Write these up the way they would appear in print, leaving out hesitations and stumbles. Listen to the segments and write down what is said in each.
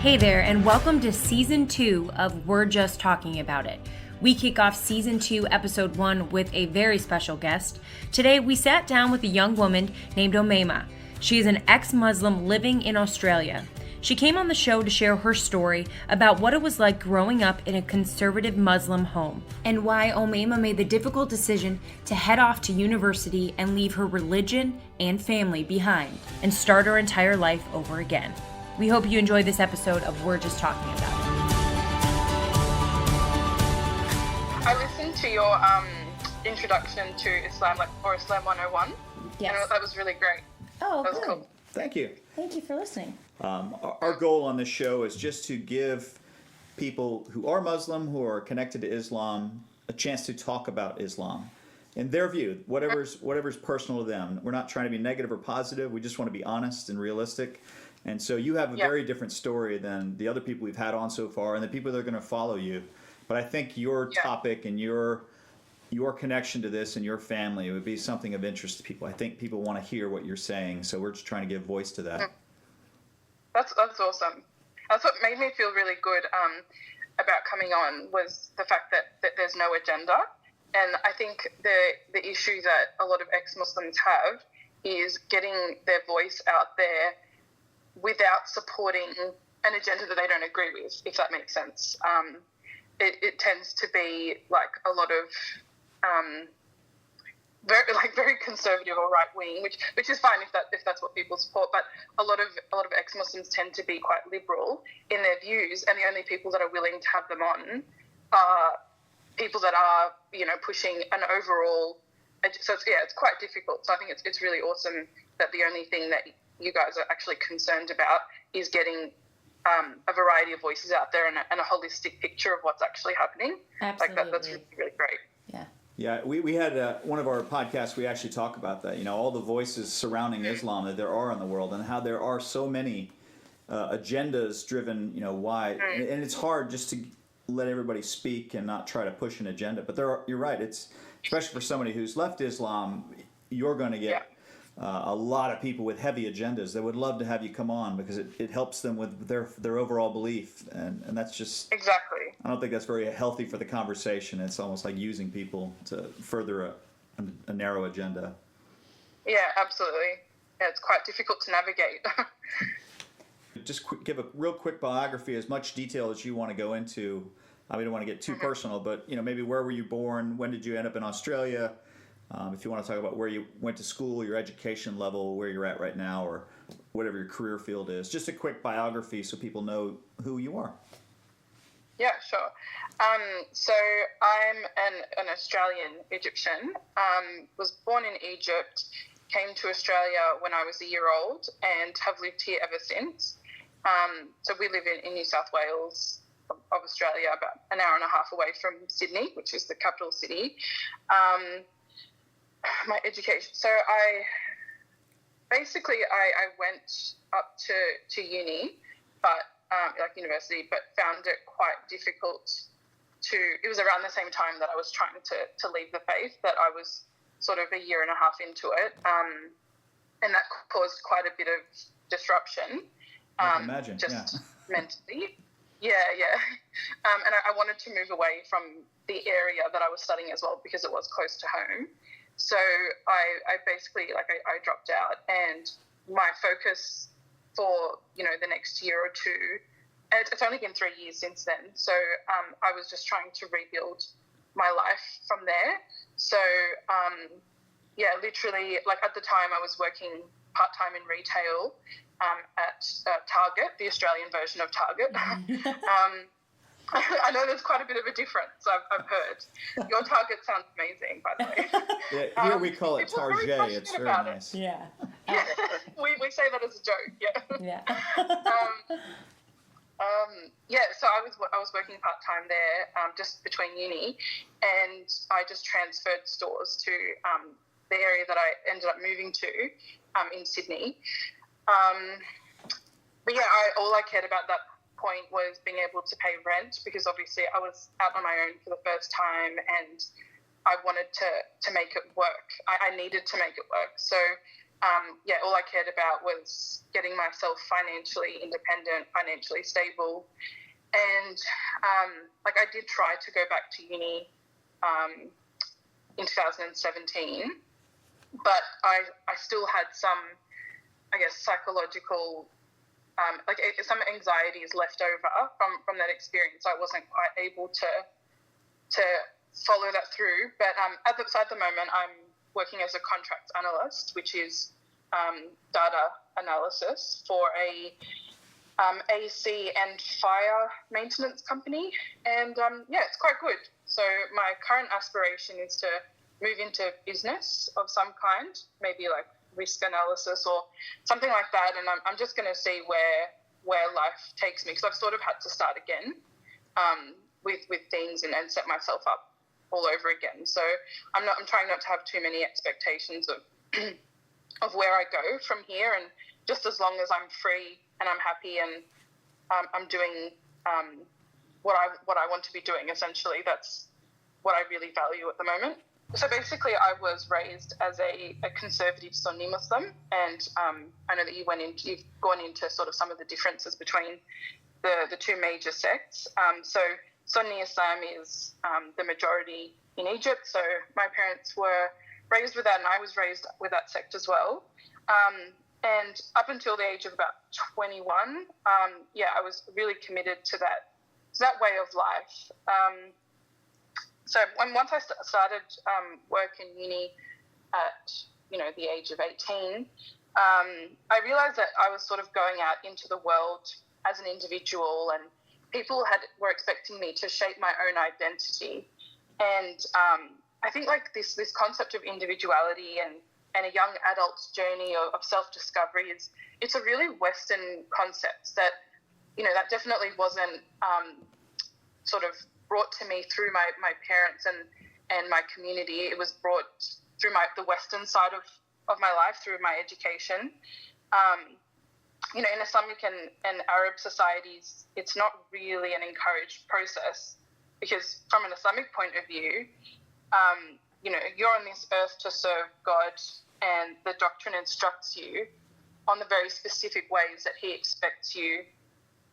Hey there, and welcome to Season 2 of We're Just Talking About It. We kick off Season 2, Episode 1 with a very special guest. Today, we sat down with a young woman named Omayma. She is an ex-Muslim living in Australia. She came on the show to share her story about what it was like growing up in a conservative Muslim home, and why Omayma made the difficult decision to head off to university and leave her religion and family behind, and start her entire life over again. We hope you enjoy this episode of We're Just Talking About It. I listened to your introduction to Islam, or Islam 101. Yes. And that was really great. Oh, that was good. cool. Thank you. Thank you for listening. Our goal on this show is just to give people who are Muslim, who are connected to Islam, a chance to talk about Islam in their view, whatever's personal to them. We're not trying to be negative or positive. We just want to be honest and realistic. And so you have a very different story than the other people we've had on so far and the people that are going to follow you. But I think your topic and your connection to this and your family would be something of interest to people. I think people want to hear what you're saying, so we're just trying to give voice to that. That's awesome. That's what made me feel really good about coming on, was the fact that there's no agenda. And I think the issue that a lot of ex-Muslims have is getting their voice out there without supporting an agenda that they don't agree with, if that makes sense. It tends to be like a lot of very conservative or right wing, which is fine if that's what people support. But a lot of ex-Muslims tend to be quite liberal in their views, and the only people that are willing to have them on are people that are pushing an overall. So it's quite difficult. So I think it's really awesome that the only thing that you guys are actually concerned about is getting a variety of voices out there and a holistic picture of what's actually happening. Absolutely. That's really, really great. Yeah. Yeah, we had one of our podcasts, we actually talk about that, all the voices surrounding Islam that there are in the world and how there are so many agendas driven, why. And it's hard just to let everybody speak and not try to push an agenda. But you're right, it's especially for somebody who's left Islam, you're going to get a lot of people with heavy agendas that would love to have you come on because it helps them with their overall belief. And that's just... Exactly. I don't think that's very healthy for the conversation. It's almost like using people to further a narrow agenda. Yeah, absolutely. Yeah, it's quite difficult to navigate. Just give a real quick biography, as much detail as you want to go into. I don't want to get too personal, but maybe where were you born? When did you end up in Australia? If you want to talk about where you went to school, your education level, where you're at right now, or whatever your career field is. Just a quick biography so people know who you are. Yeah, sure. So I'm an Australian Egyptian. Was born in Egypt, came to Australia when I was a year old, and have lived here ever since. So we live in New South Wales of Australia, about an hour and a half away from Sydney, which is the capital city. My education. So I went up to uni, but university, but found it quite difficult it was around the same time that I was trying to leave the faith, that I was sort of a year and a half into it. And that caused quite a bit of disruption. I can imagine, mentally. Yeah. And I wanted to move away from the area that I was studying as well, because it was close to home. So I basically, I dropped out, and my focus for, the next year or two, and it's only been 3 years since then. So I was just trying to rebuild my life from there. So, literally, at the time I was working part-time in retail at Target, the Australian version of Target. I know there's quite a bit of a difference, I've heard. Your Target sounds amazing, by the way. Yeah, here we call it Target. It's very nice. Yeah. We say that as a joke, Yeah. So I was working part-time there, just between uni, and I just transferred stores to the area that I ended up moving to in Sydney. All I cared about that point was being able to pay rent, because obviously I was out on my own for the first time, and I wanted to make it work. I needed to make it work. So all I cared about was getting myself financially independent, financially stable. And I did try to go back to uni in 2017, but I still had some, I guess, psychological, some anxieties left over from that experience. I wasn't quite able to follow that through. But at the moment, I'm working as a contract analyst, which is data analysis for a AC and fire maintenance company. And it's quite good. So my current aspiration is to move into business of some kind, maybe like risk analysis or something like that. And I'm just going to see where life takes me, because I've sort of had to start again with things and set myself up all over again. So I'm trying not to have too many expectations of of where I go from here, and just as long as I'm free and I'm happy and I'm doing what I want to be doing, essentially, that's what I really value at the moment. So basically, I was raised as a conservative Sunni Muslim, and I know that you've gone into sort of some of the differences between the two major sects. So Sunni Islam is the majority in Egypt. So my parents were raised with that, and I was raised with that sect as well. And up until the age of about 21, I was really committed to that way of life. So once I started work in uni at the age of 18, I realized that I was sort of going out into the world as an individual, and people were expecting me to shape my own identity. And I think like this concept of individuality and a young adult's journey of self-discovery it's a really Western concept that that definitely wasn't sort of brought to me through my parents and my community. It was brought through the Western side of my life, through my education. In Islamic and Arab societies, it's not really an encouraged process, because from an Islamic point of view, you're on this earth to serve God, and the doctrine instructs you on the very specific ways that he expects you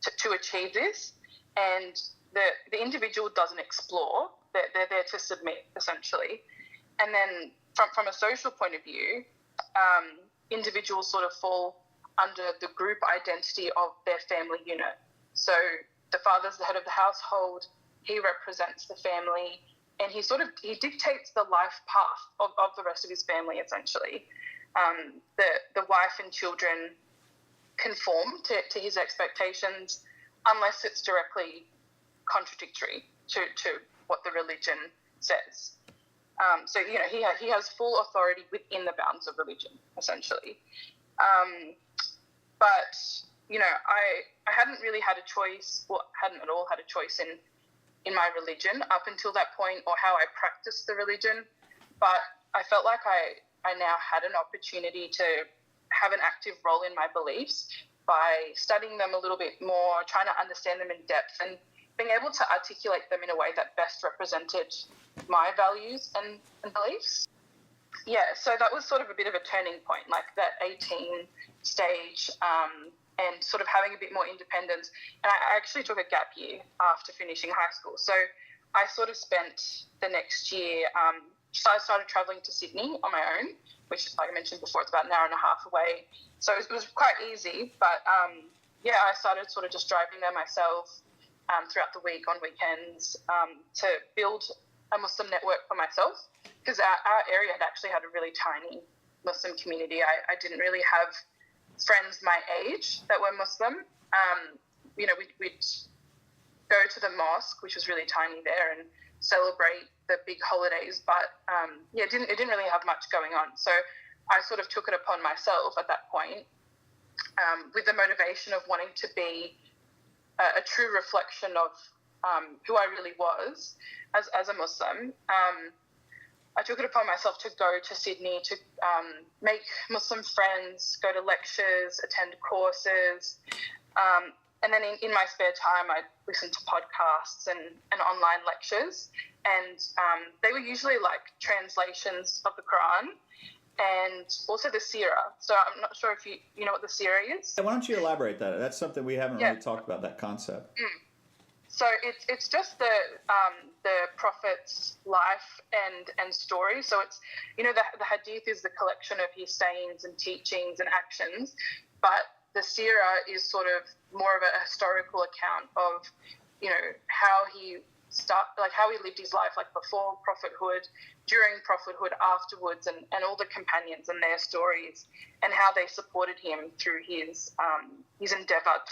to achieve this. And the individual doesn't explore. They're there to submit, essentially. And then from a social point of view, individuals sort of fall under the group identity of their family unit. So the father's the head of the household, he represents the family, and he dictates the life path of the rest of his family, essentially. The wife and children conform to his expectations unless it's directly contradictory to what the religion says. So he has full authority within the bounds of religion, essentially. But I hadn't really had a choice, or hadn't at all had a choice in my religion up until that point, or how I practiced the religion. But I felt like I now had an opportunity to have an active role in my beliefs by studying them a little bit more, trying to understand them in depth, and being able to articulate them in a way that best represented my values and beliefs. Yeah, so that was sort of a bit of a turning point, like that 18 stage, and sort of having a bit more independence. And I actually took a gap year after finishing high school. So I sort of spent the next year, so I started travelling to Sydney on my own, which, like I mentioned before, it's about an hour and a half away. So it was quite easy. But I started sort of just driving there myself throughout the week, on weekends, to build a Muslim network for myself, because our area had actually had a really tiny Muslim community. I didn't really have friends my age that were Muslim. We'd go to the mosque, which was really tiny there, and celebrate the big holidays, but it didn't really have much going on. So I sort of took it upon myself at that point, with the motivation of wanting to be a true reflection of who I really was as a Muslim. I took it upon myself to go to Sydney to make Muslim friends, go to lectures, attend courses, and then in my spare time I'd listen to podcasts and online lectures, and they were usually like translations of the Quran, and also the Sira. So I'm not sure if you know what the Sira is. Why don't you elaborate that? That's something we haven't Yeah. really talked about, that concept. So it's just the prophet's life and story. So it's, you know, the hadith is the collection of his sayings and teachings and actions, but the Sira is sort of more of a historical account of, you know, how he lived his life, like before prophethood, during prophethood, afterwards, and all the companions and their stories, and how they supported him through his endeavor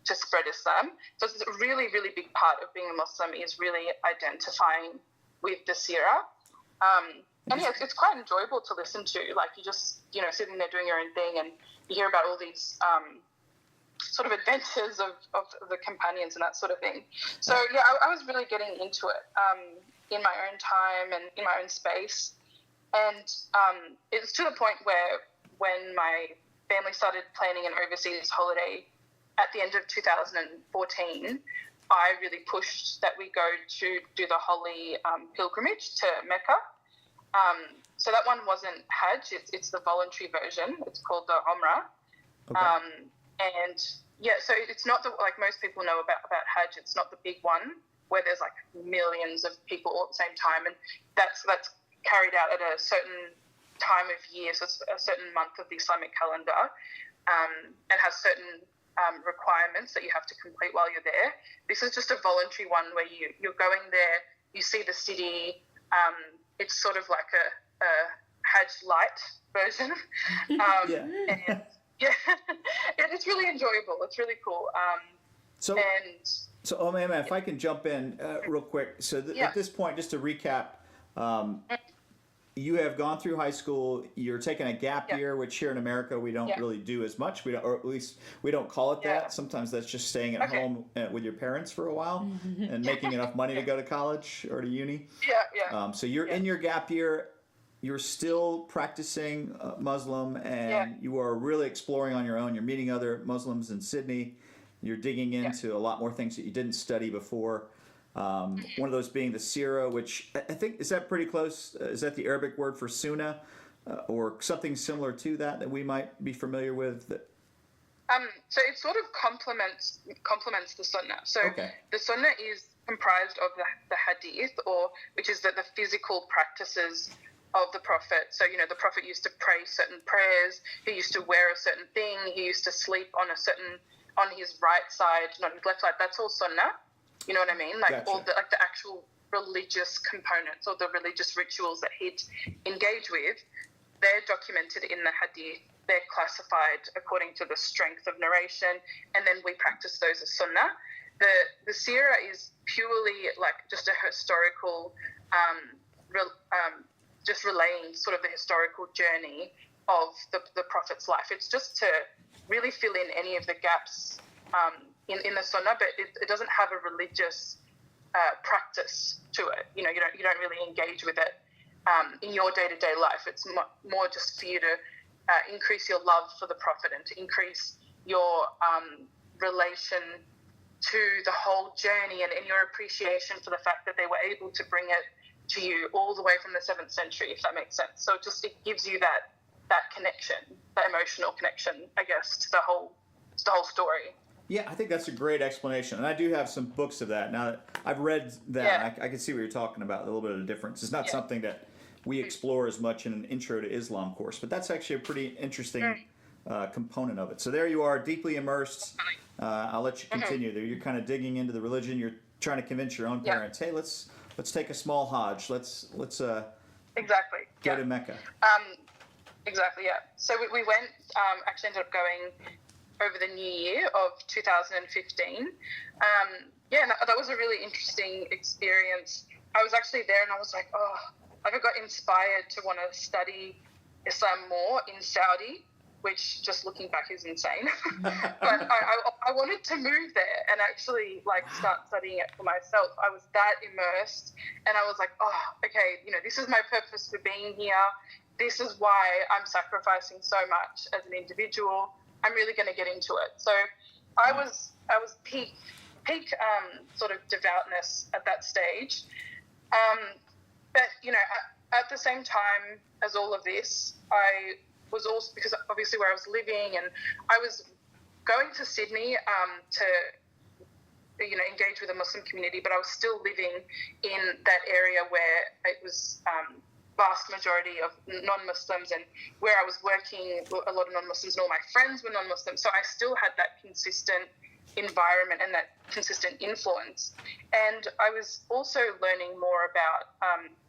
to spread Islam. So it's a really, really big part of being a Muslim is really identifying with the Sira. And yeah, it's quite enjoyable to listen to. Like, you just, you know, sitting there doing your own thing, and you hear about all these sort of adventures of the companions and that sort of thing. So yeah, I was really getting into it in my own time and in my own space. And it's to the point where when my family started planning an overseas holiday at the end of 2014, I really pushed that we go to do the holy pilgrimage to Mecca. So that one wasn't Hajj, it's the voluntary version. It's called the Umrah. Okay. And yeah, so it's not like most people know about Hajj. It's not the big one where there's like millions of people all at the same time, and that's carried out at a certain time of year, so it's a certain month of the Islamic calendar, and has certain requirements that you have to complete while you're there. This is just a voluntary one where you're going there, you see the city. It's sort of like a Hajj light version. And yeah, it's really enjoyable. It's really cool. So Omayma, if I can jump in real quick. So at this point, just to recap, you have gone through high school. You're taking a gap year, which here in America we don't really do as much. We don't, or at least we don't call it that. Sometimes that's just staying at home with your parents for a while and making enough money to go to college or to uni. So you're in your gap year. You're still practicing Muslim, and you are really exploring on your own. You're meeting other Muslims in Sydney. You're digging into a lot more things that you didn't study before. One of those being the Sira, which I think, is that pretty close? Is that the Arabic word for Sunnah, or something similar to that we might be familiar with? So it sort of complements the Sunnah. So the Sunnah is comprised of the Hadith, which is the physical practices of the Prophet. So, you know, the Prophet used to pray certain prayers. He used to wear a certain thing. He used to sleep on his right side, not his left side. That's all Sunnah. You know what I mean? Like all the actual religious components or the religious rituals that he'd engage with, they're documented in the Hadith. They're classified according to the strength of narration, and then we practice those as Sunnah. The Sira is purely like just a historical, just relaying sort of the historical journey of the Prophet's life. It's just to really fill in any of the gaps in the Sunnah, but it doesn't have a religious practice to it. You know, you don't really engage with it in your day-to-day life. It's more just for you to increase your love for the Prophet and to increase your relation to the whole journey and your appreciation for the fact that they were able to bring it to you all the way from the 7th century, if that makes sense. So it gives you that connection, that emotional connection, I guess, to the whole story. Yeah, I think that's a great explanation, and I do have some books of that. Now that I've read that, I can see what you're talking about, a little bit of the difference. It's not something that we explore as much in an Intro to Islam course, but that's actually a pretty interesting component of it. So there you are, deeply immersed. I'll let you continue there. You're kind of digging into the religion. You're trying to convince your own parents, hey, let's take a small Hajj. Let's exactly go to Mecca. Exactly, yeah. So we went, actually ended up going over the new year of 2015. And that was a really interesting experience. I was actually there and I was like, I got inspired to want to study Islam more in Saudi, which just looking back is insane. But I wanted to move there and actually start studying it for myself. I was that immersed and I was like, okay, you know, this is my purpose for being here. This is why I'm sacrificing so much as an individual. I'm really going to get into it. So I was peak sort of devoutness at that stage. But, you know, at the same time as all of this, I was also, because obviously where I was living, and I was going to Sydney to, engage with the Muslim community, but I was still living in that area where it was vast majority of non-Muslims, and where I was working, a lot of non-Muslims, and all my friends were non-Muslims. So I still had that consistent environment and that consistent influence. And I was also learning more about,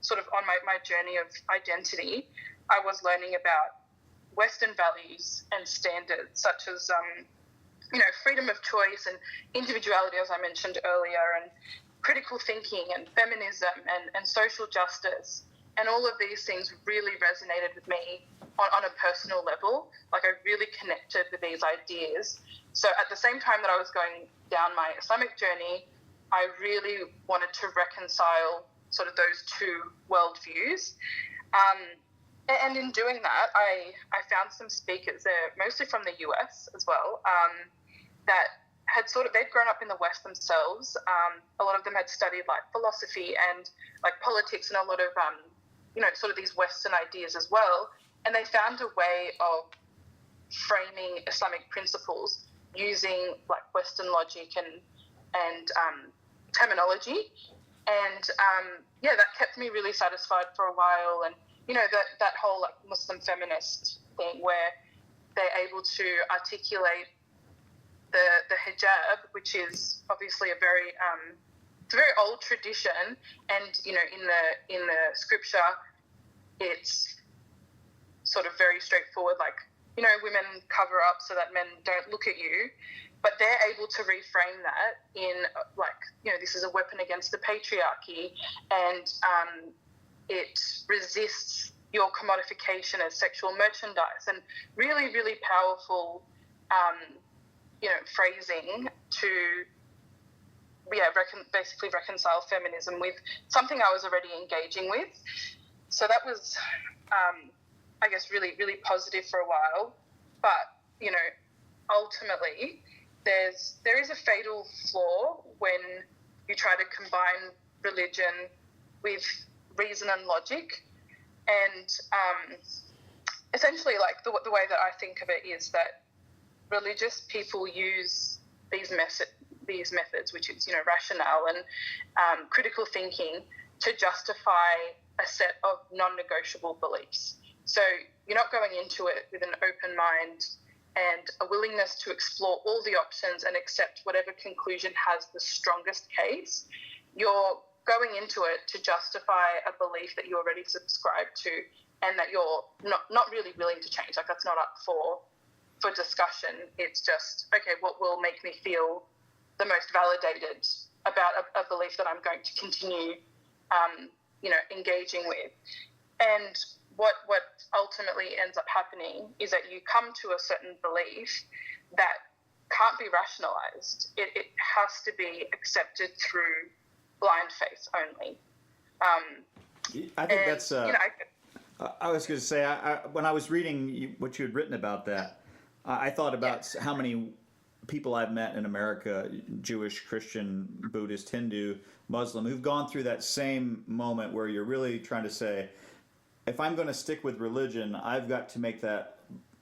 sort of on my journey of identity, I was learning about Western values and standards, such as freedom of choice and individuality, as I mentioned earlier, and critical thinking and feminism and social justice. And all of these things really resonated with me on a personal level. Like, I really connected with these ideas. So at the same time that I was going down my Islamic journey, I really wanted to reconcile sort of those two worldviews. And in doing that, I found some speakers there, mostly from the US as well, that had they'd grown up in the West themselves. A lot of them had studied like philosophy and like politics and a lot of, sort of these Western ideas as well. And they found a way of framing Islamic principles using like Western logic and terminology. And that kept me really satisfied for a while. And, that whole like Muslim feminist thing where they're able to articulate the hijab, which is obviously a very it's a very old tradition, and in the scripture it's sort of very straightforward, like women cover up so that men don't look at you, but they're able to reframe that in this is a weapon against the patriarchy, and it resists your commodification as sexual merchandise, and really, really powerful phrasing to basically reconcile feminism with something I was already engaging with. So that was I guess really, really positive for a while. But ultimately there is a fatal flaw when you try to combine religion with reason and logic. And essentially, like the way that I think of it is that religious people use these methods, which is rationale and critical thinking, to justify a set of non-negotiable beliefs. So you're not going into it with an open mind and a willingness to explore all the options and accept whatever conclusion has the strongest case. You're going into it to justify a belief that you already subscribe to and that you're not really willing to change. Like, that's not up for discussion. It's just, okay, what will make me feel the most validated about a belief that I'm going to continue, engaging with. And what ultimately ends up happening is that you come to a certain belief that can't be rationalized. It has to be accepted through blind faith only. I think that's. I was going to say, when I was reading what you had written about that, I thought about how many people I've met in America, Jewish, Christian, Buddhist, Hindu, Muslim, who've gone through that same moment where you're really trying to say, if I'm going to stick with religion, I've got to make that,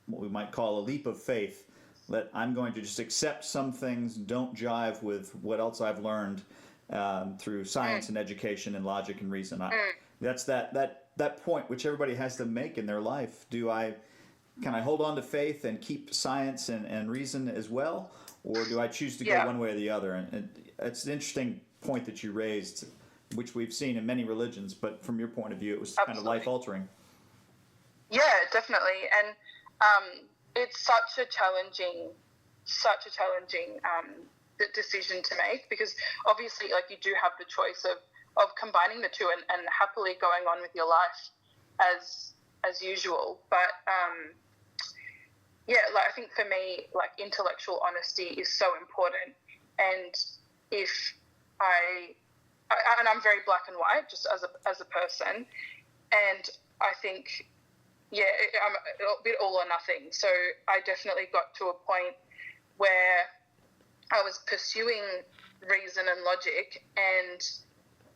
what we might call a leap of faith, that I'm going to just accept some things don't jive with what else I've learned through science and education and logic and reason. That's that point which everybody has to make in their life. Can I hold on to faith and keep science and reason as well, or do I choose to go one way or the other? And it's an interesting point that you raised, which we've seen in many religions, but from your point of view, it was kind of life-altering. Yeah, definitely. And it's such a challenging decision to make, because obviously, like, you do have the choice of combining the two and happily going on with your life as usual. But I think for me, like, intellectual honesty is so important. And if and I'm very black and white just as a person, and I think I'm a bit all or nothing. So I definitely got to a point where I was pursuing reason and logic and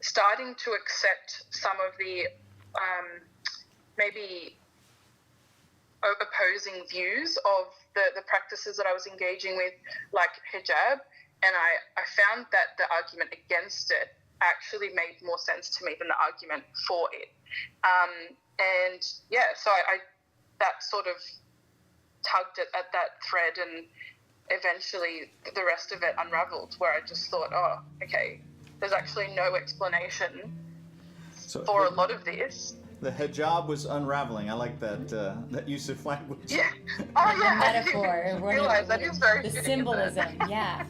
starting to accept some of the maybe opposing views of the practices that I was engaging with, like hijab, and I found that the argument against it actually made more sense to me than the argument for it. And yeah, so I that sort of tugged at that thread, and eventually the rest of it unraveled, where I just thought, oh, okay, there's actually no explanation for a lot of this. The hijab was unraveling. I like that use of language. Yeah. Oh, yeah. Metaphor. I didn't realize that is very the fitting, symbolism. Yeah.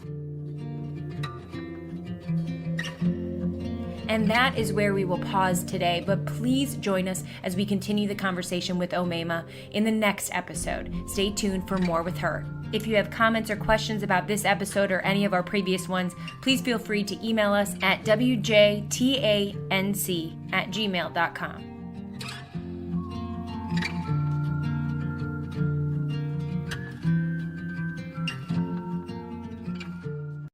And that is where we will pause today, but please join us as we continue the conversation with Omayma in the next episode. Stay tuned for more with her. If you have comments or questions about this episode or any of our previous ones, please feel free to email us at wjtanc@gmail.com.